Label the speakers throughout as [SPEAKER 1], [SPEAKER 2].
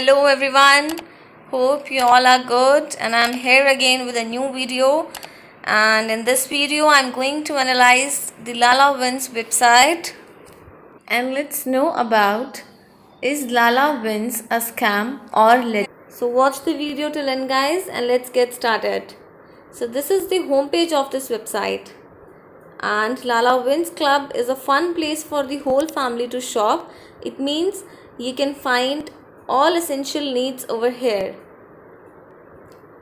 [SPEAKER 1] Hello everyone, hope you all are good, and I'm here again with a new video. And in this video I'm going to analyze the LalaWins website, and let's know about, is LalaWins a scam or legit? So watch the video till end guys, and let's get started. So this is the homepage of this website, and LalaWins Club is a fun place for the whole family to shop. It means you can find all essential needs over here.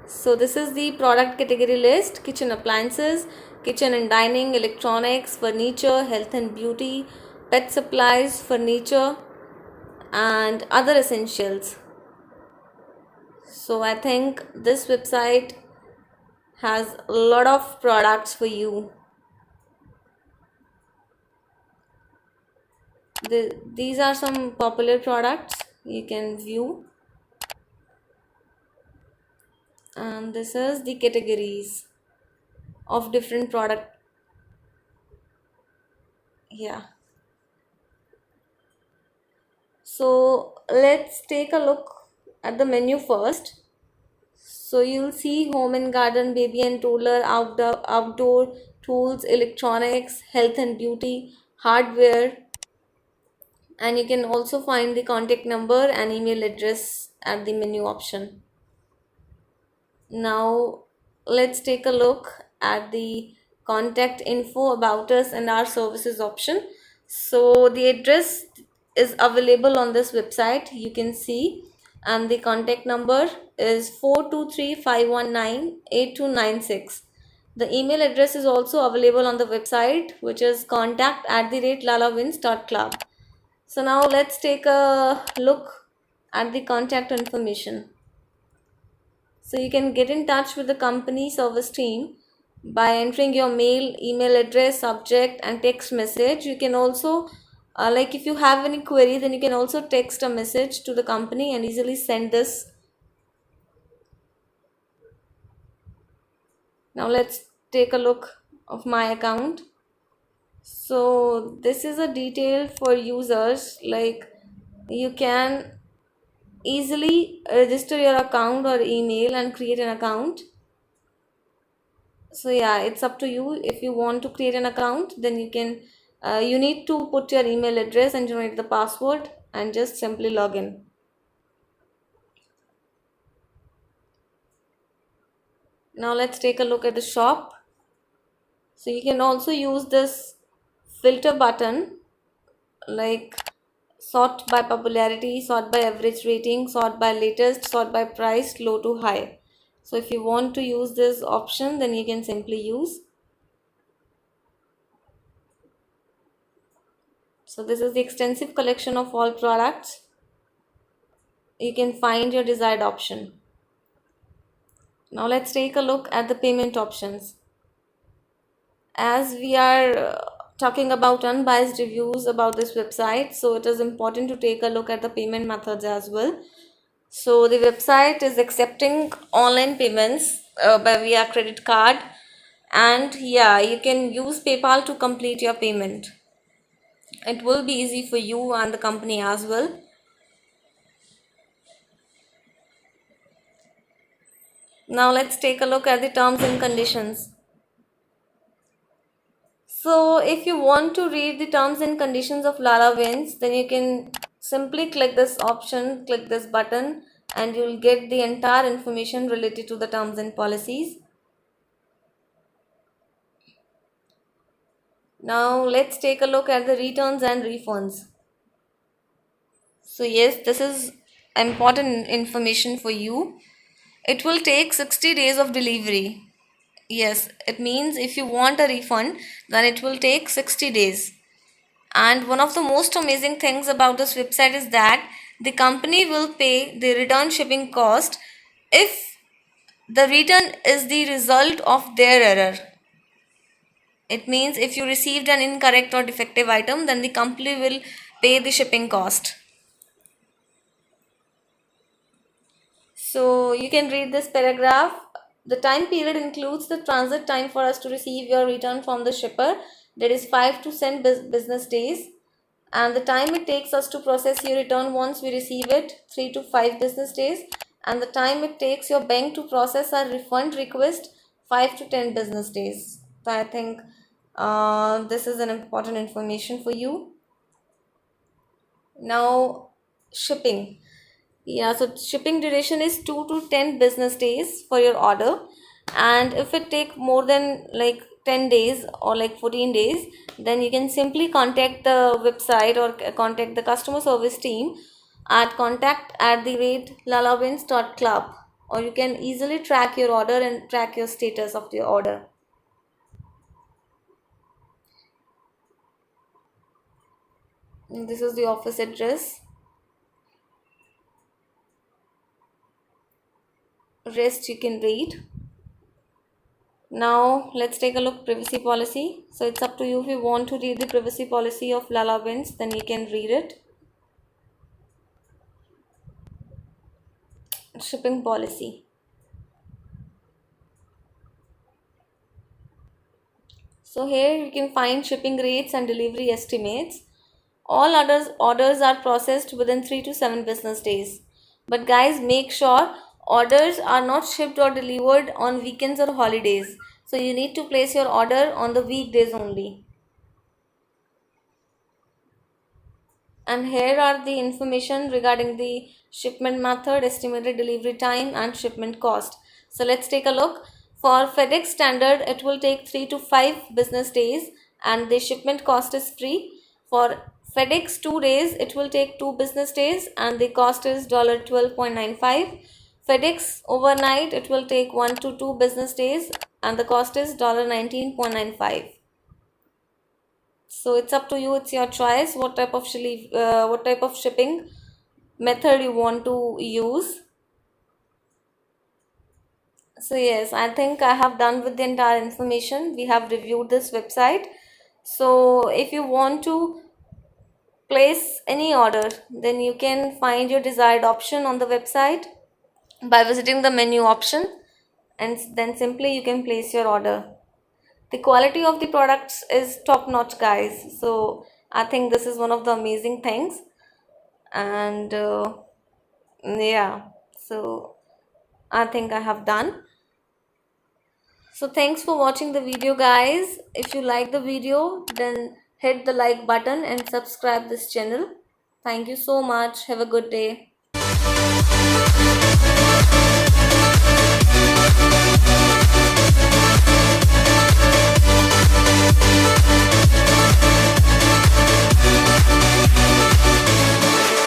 [SPEAKER 1] So this is the product category list: kitchen appliances, kitchen and dining, electronics, furniture, health and beauty, pet supplies, furniture, and other essentials. So I think this website has a lot of products for you. These are some popular products you can view, and this is the categories of different product. Yeah, so let's take a look at the menu first. So you'll see home and garden, baby and toddler, outdoor tools, electronics, health and beauty, hardware, and you can also find the contact number and email address at the menu option. Now let's take a look at the contact info, about us, and our services option. So the address is available on this website, you can see, and the contact number is 4235198296. The email address is also available on the website, which is contact@lalawins.club. So now let's take a look at the contact information. So you can get in touch with the company service team by entering your mail, email address, subject, and text message. You can also, like if you have any query, then you can also text a message to the company and easily send this. Now let's take a look of my account. So this is a detail for users, like you can easily register your account or email and create an account. So yeah, it's up to you. If you want to create an account, then you can you need to put your email address and generate the password and just simply log in. Now let's take a look at the shop. So you can also use this filter button, like sort by popularity, sort by average rating, sort by latest, sort by price, low to high. So if you want to use this option, then you can simply use. So this is the extensive collection of all products. You can find your desired option. Now let's take a look at the payment options. As we are talking about unbiased reviews about this website, so it is important to take a look at the payment methods as well. So the website is accepting online payments by via credit card, and yeah, you can use PayPal to complete your payment. It will be easy for you and the company as well. Now let's take a look at the terms and conditions. So if you want to read the terms and conditions of LalaWins, then you can simply click this option, click this button, and you will get the entire information related to the terms and policies. Now let's take a look at the returns and refunds. So yes, this is important information for you. It will take 60 days of delivery. Yes, it means if you want a refund, then it will take 60 days. And one of the most amazing things about this website is that the company will pay the return shipping cost if the return is the result of their error. It means if you received an incorrect or defective item, then the company will pay the shipping cost. So you can read this paragraph. The time period includes the transit time for us to receive your return from the shipper, that is 5 to 10 business days. and the time it takes us to process your return once we receive it, 3 to 5 business days, and the time it takes your bank to process our refund request, 5 to 10 business days. So I think this is an important information for you. Now, shipping. Yeah, so shipping duration is 2 to 10 business days for your order, and if it take more than like 10 days or like 14 days, then you can simply contact the website or contact the customer service team at contact@lalawins.club, or you can easily track your order and track your status of your order. And this is the office address. Rest you can read. Now let's take a look privacy policy. So it's up to you. If you want to read the privacy policy of Lala Wins, then you can read it. Shipping policy. So here you can find shipping rates and delivery estimates. All orders are processed within 3 to 7 business days. But guys, make sure orders are not shipped or delivered on weekends or holidays. So you need to place your order on the weekdays only. And here are the information regarding the shipment method, estimated delivery time, and shipment cost. So let's take a look. For FedEx standard, it will take 3 to 5 business days and the shipment cost is free. For FedEx 2 days, it will take 2 business days and the cost is $12.95. FedEx overnight, it will take 1 to 2 business days and the cost is $19.95. So it's up to you, it's your choice what type of shipping method you want to use. So yes, I think I have done with the entire information. We have reviewed this website. So if you want to place any order, then you can find your desired option on the website by visiting the menu option, and then simply you can place your order. The quality of the products is top notch, guys. So I think this is one of the amazing things. And yeah, so I think I have done. So thanks for watching the video, guys. If you like the video, then hit the like button and subscribe this channel. Thank you so much. Have a good day.